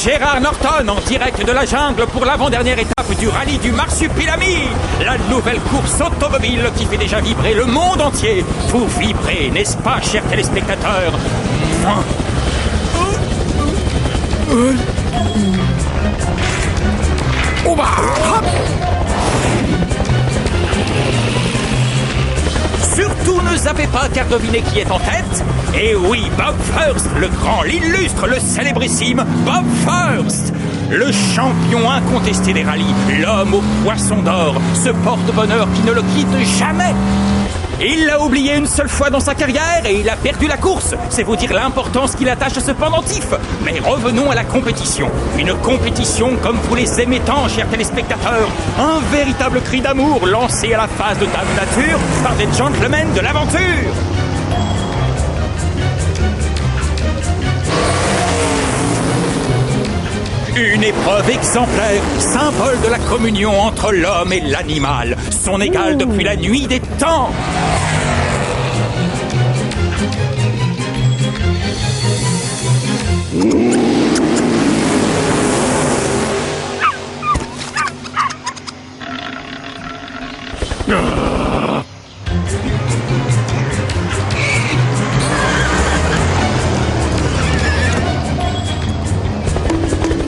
Gérard Norton en direct de la jungle pour l'avant-dernière étape du rallye du Marsupilami. La nouvelle course automobile qui fait déjà vibrer le monde entier. Vous vibrez, n'est-ce pas, chers téléspectateurs? Surtout ne zappez pas car devinez qui est en tête. Et oui, Bob First, le grand, l'illustre, le célébrissime Bob First. Le champion incontesté des rallyes, l'homme au poisson d'or, ce porte-bonheur qui ne le quitte jamais. Il l'a oublié une seule fois dans sa carrière et il a perdu la course. C'est vous dire l'importance qu'il attache à ce pendentif. Mais revenons à la compétition. Une compétition comme vous les aimez tant, chers téléspectateurs. Un véritable cri d'amour lancé à la face de Dame Nature par des gentlemen de l'aventure. Une épreuve exemplaire, symbole de la communion entre l'homme et l'animal, son égal depuis la nuit des temps.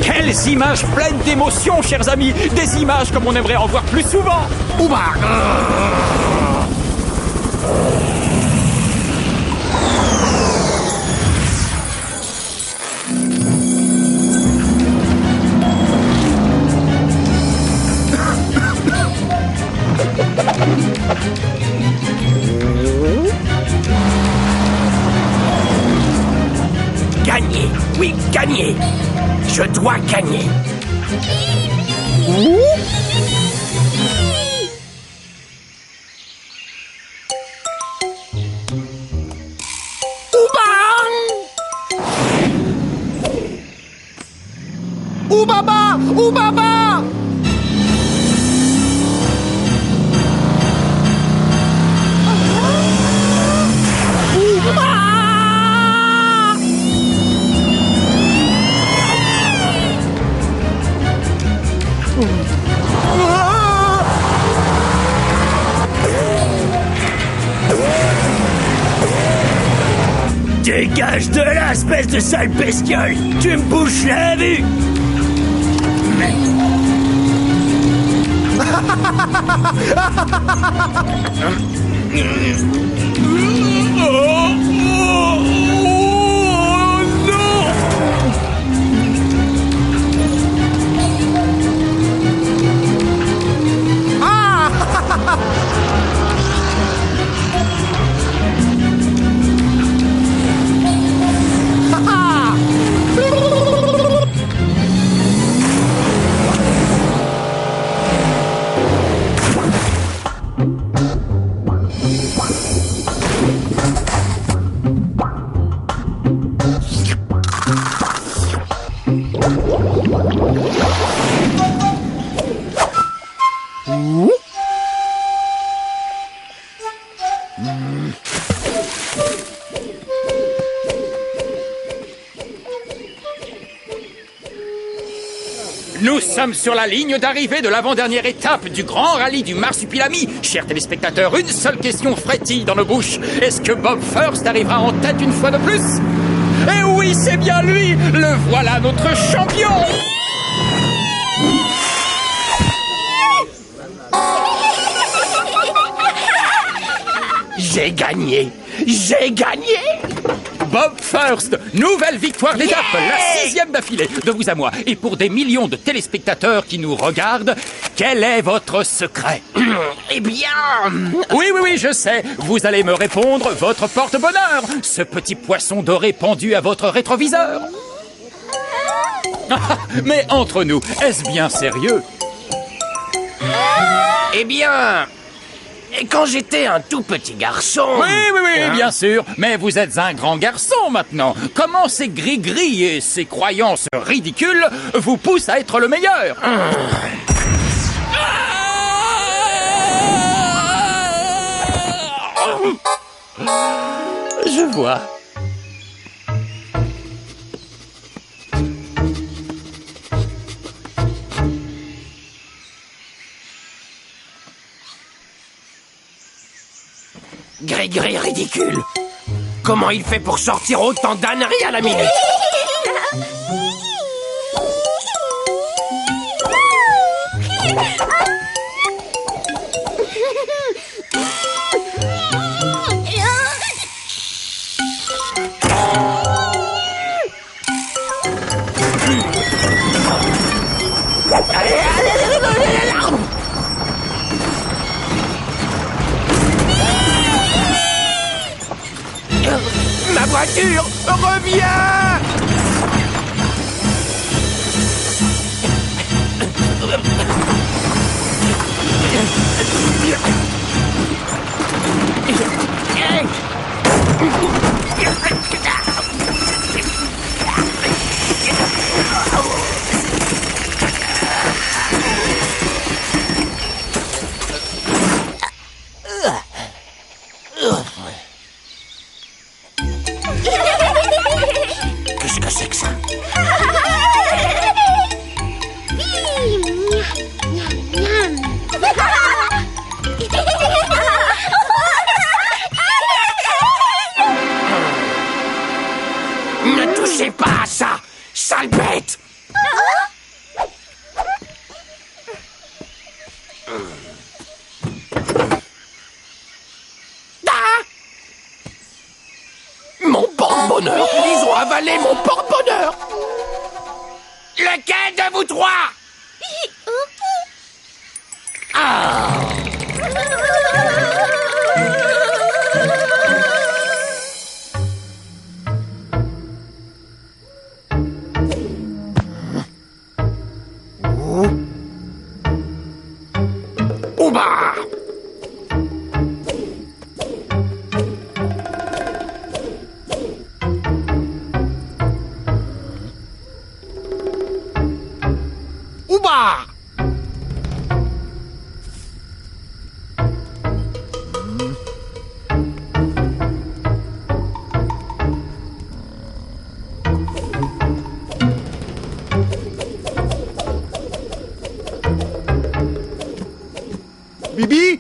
Quelles images pleines d'émotions, chers amis. Des images comme on aimerait en voir plus souvent. Gagner, oui, gagner. Je dois gagner. Oubaba! Oubaba! Dégage de là, espèce de sale bestiole! Tu me bouches la vue! Nous sommes sur la ligne d'arrivée de l'avant-dernière étape du grand rallye du Marsupilami. Chers téléspectateurs, une seule question frétille dans nos bouches. Est-ce que Bob First arrivera en tête une fois de plus? Eh oui, c'est bien lui! Le voilà, notre champion! J'ai gagné! J'ai gagné! Bob First, nouvelle victoire d'étape, la 6e d'affilée, de vous à moi. Et pour des millions de téléspectateurs qui nous regardent, quel est votre secret? Eh bien... Oui, je sais. Vous allez me répondre votre porte-bonheur. Ce petit poisson doré pendu à votre rétroviseur. Mais entre nous, est-ce bien sérieux? Eh bien... Et quand j'étais un tout petit garçon... Oui, bien sûr. Mais vous êtes un grand garçon maintenant. Comment ces gris-gris et ces croyances ridicules vous poussent à être le meilleur? Je vois. Gris-gris ridicule. Comment il fait pour sortir autant d'âneries à la minute? Ma voiture, reviens! Qu'est-ce que c'est que ça? Ne touchez pas à ça, sale bête! Mon porte-bonheur! Ils ont avalé mon porte-bonheur! Lequel de vous trois? Ah! Ouba! Ouba! Bibi!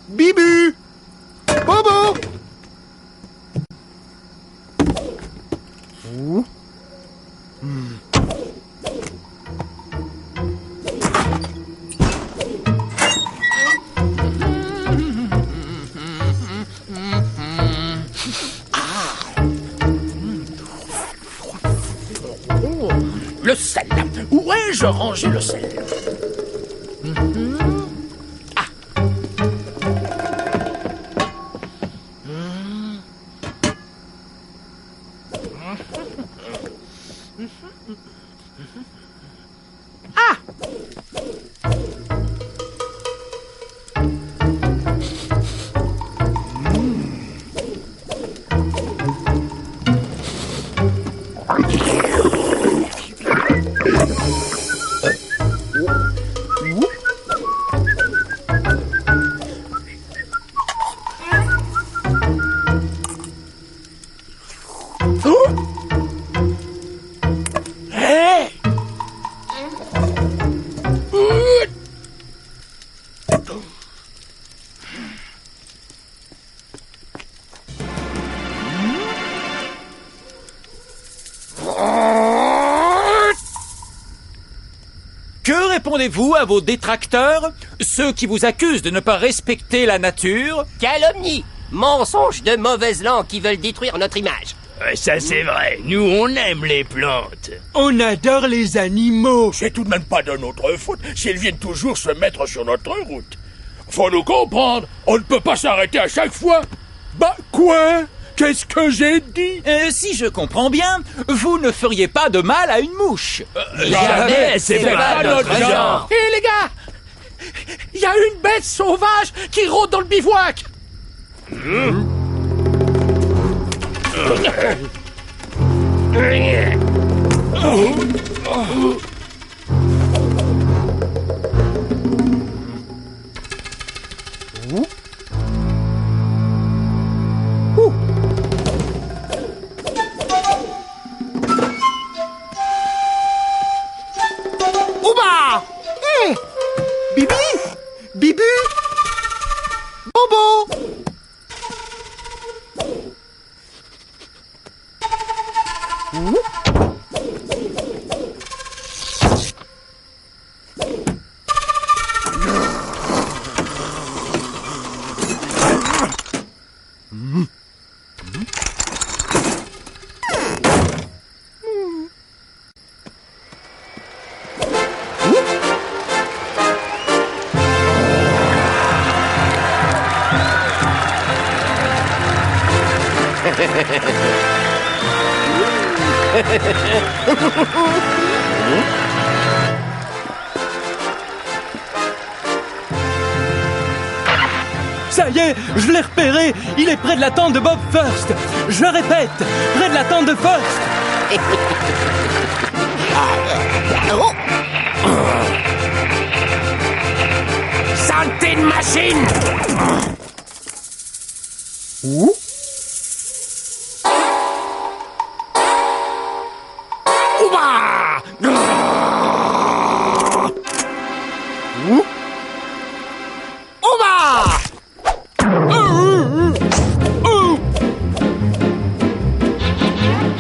Bibu! Bobo! Le sel. Où ai-je rangé le sel? Que répondez-vous à vos détracteurs, ceux qui vous accusent de ne pas respecter la nature? Calomnie, mensonges de mauvaise langue qui veulent détruire notre image. Ça c'est vrai, nous on aime les plantes. On adore les animaux! C'est tout de même pas de notre faute s'ils viennent toujours se mettre sur notre route. Faut nous comprendre, on ne peut pas s'arrêter à chaque fois. Bah quoi? Qu'est-ce que j'ai dit? Si je comprends bien, vous ne feriez pas de mal à une mouche. Jamais, c'est pas notre genre. Hé les gars! Il y a une bête sauvage qui rôde dans le bivouac! Ouba! Bibi! Bibu! Bobo! Ça y est, je l'ai repéré. Il est près de la tente de Bob First. Je répète, près de la tente de First. Santé de machine!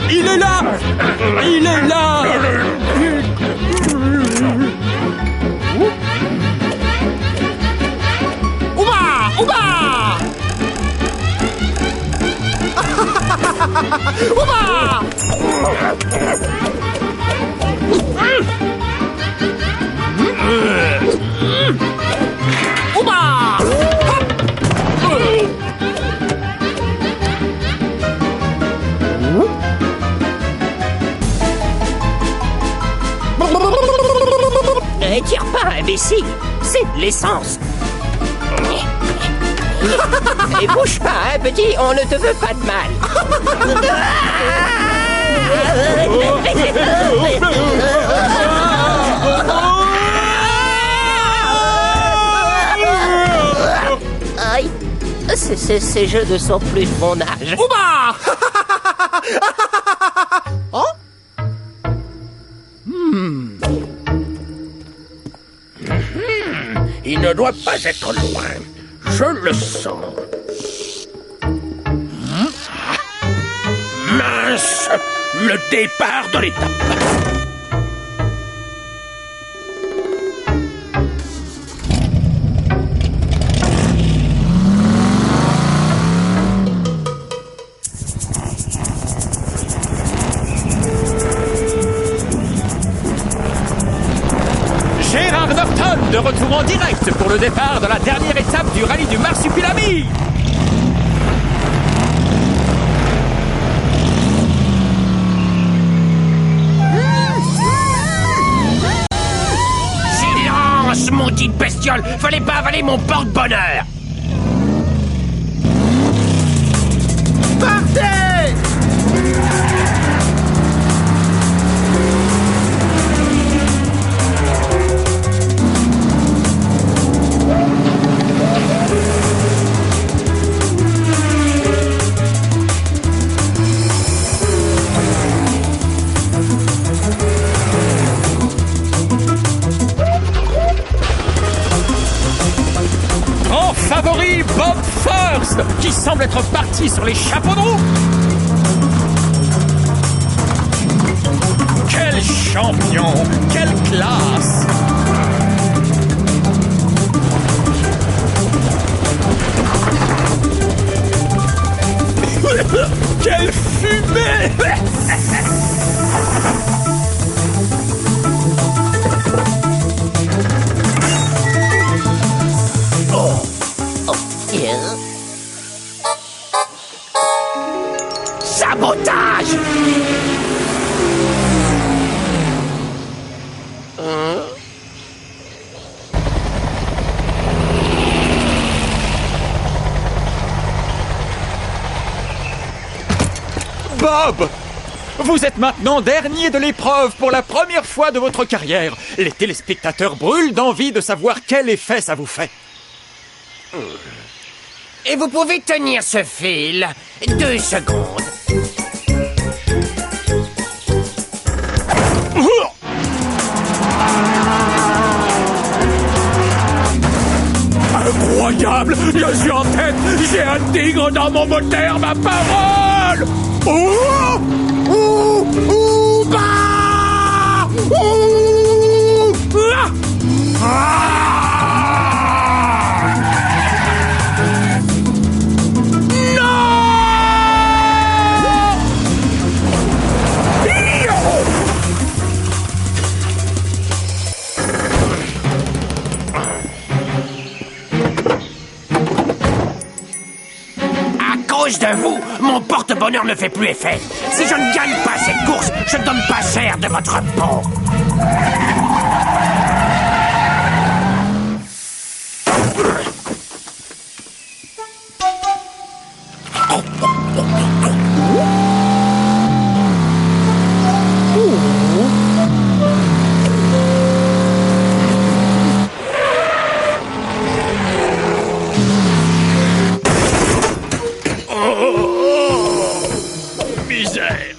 Il est là! Il est là! Tire pas, imbécile! C'est de l'essence! Et bouge pas, hein, petit, on ne te veut pas de mal! Aïe! Ces jeux ne sont plus de mon âge! Il ne doit pas être loin. Je le sens. Mince! Le départ de l'étape. Gérard Norton, de retour en direct pour le départ de la dernière étape du rallye du Marsupilami. Silence, maudite bestiole! Fallait pas avaler mon porte-bonheur! Partez! En favori, Bob First, qui semble être parti sur les chapeaux de roue. Quel champion, quelle classe! Quelle fumée! Sabotage! Bob! Vous êtes maintenant dernier de l'épreuve pour la première fois de votre carrière. Les téléspectateurs brûlent d'envie de savoir quel effet ça vous fait. Et vous pouvez tenir ce fil 2 secondes. Incroyable! Je suis en tête! J'ai un tigre dans mon moteur, ma parole! Oh! Ouh! Ouh! Bah! Ouh! Ah! Ah! cause de vous, mon porte-bonheur ne fait plus effet. Si je ne gagne pas cette course, je ne donne pas cher de votre peau. Misère.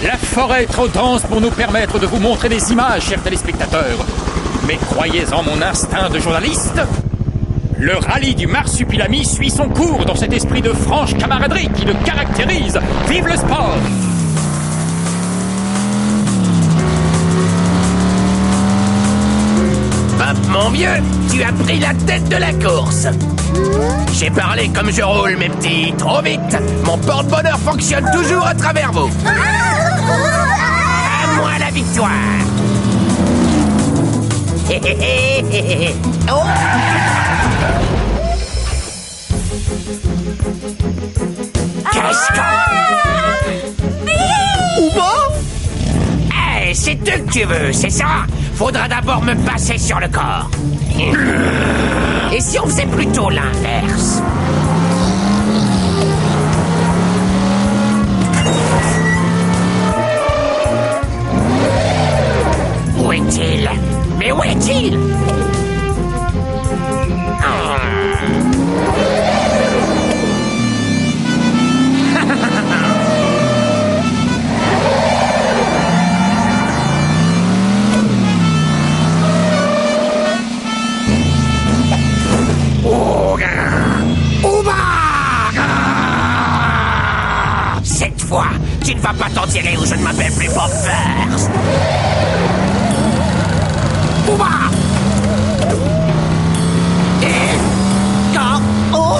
La forêt est trop dense pour nous permettre de vous montrer des images, chers téléspectateurs. Mais croyez en mon instinct de journaliste. Le rallye du Marsupilami suit son cours dans cet esprit de franche camaraderie qui le caractérise. Vive le sport! Bob, mon vieux, tu as pris la tête de la course. J'ai parlé comme je roule, mes petits. Trop vite. Mon porte-bonheur fonctionne toujours à travers vous. À moi la victoire. Oh. Hey, c'est eux que tu veux, c'est ça? Faudra d'abord me passer sur le corps. Et si on faisait plutôt l'inverse? Où est-il? Mais où est-il? Cette fois, tu ne vas pas t'en tirer ou je ne m'appelle plus Bob First. Ouba! Oh!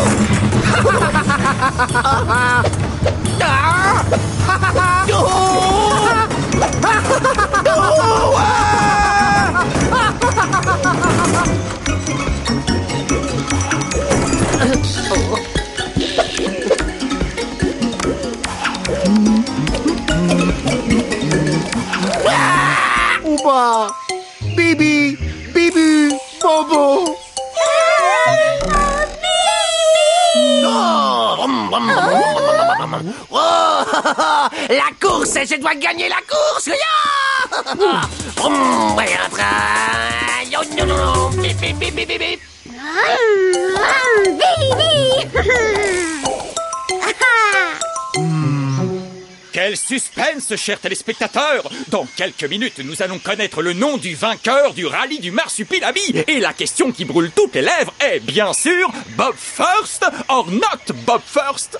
Ouba! Bibi! Bibi! Bobo! Oh, la course, je dois gagner la course. Quel suspense, chers téléspectateurs! Dans quelques minutes, nous allons connaître le nom du vainqueur du rallye du Marsupilami. Et la question qui brûle toutes les lèvres est bien sûr Bob First or not Bob First?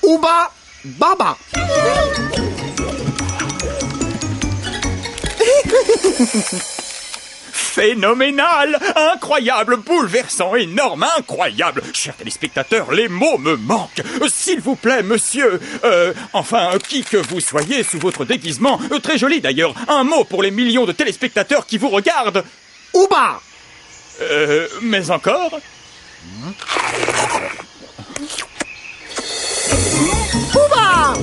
Ouba! Baba! Phénoménal! Incroyable! Bouleversant! Énorme! Incroyable! Chers téléspectateurs, les mots me manquent! S'il vous plaît, monsieur... enfin, qui que vous soyez sous votre déguisement, très joli d'ailleurs, un mot pour les millions de téléspectateurs qui vous regardent! Ouba! Mais encore? Ouba!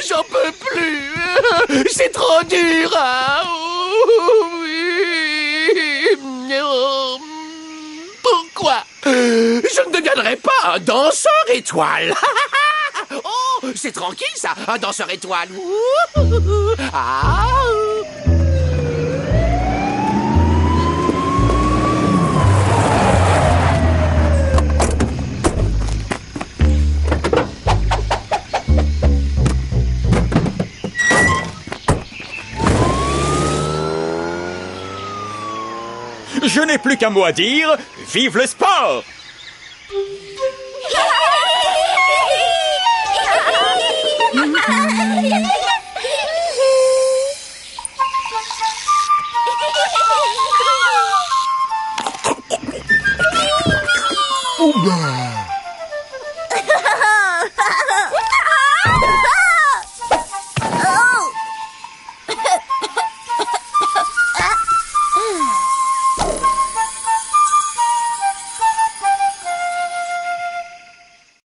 J'en peux plus. C'est trop dur, hein. Pourquoi je ne deviendrai pas un danseur étoile? Oh, c'est tranquille ça, un danseur étoile. Ah. Je n'ai plus qu'un mot à dire. Vive le sport! Ouba.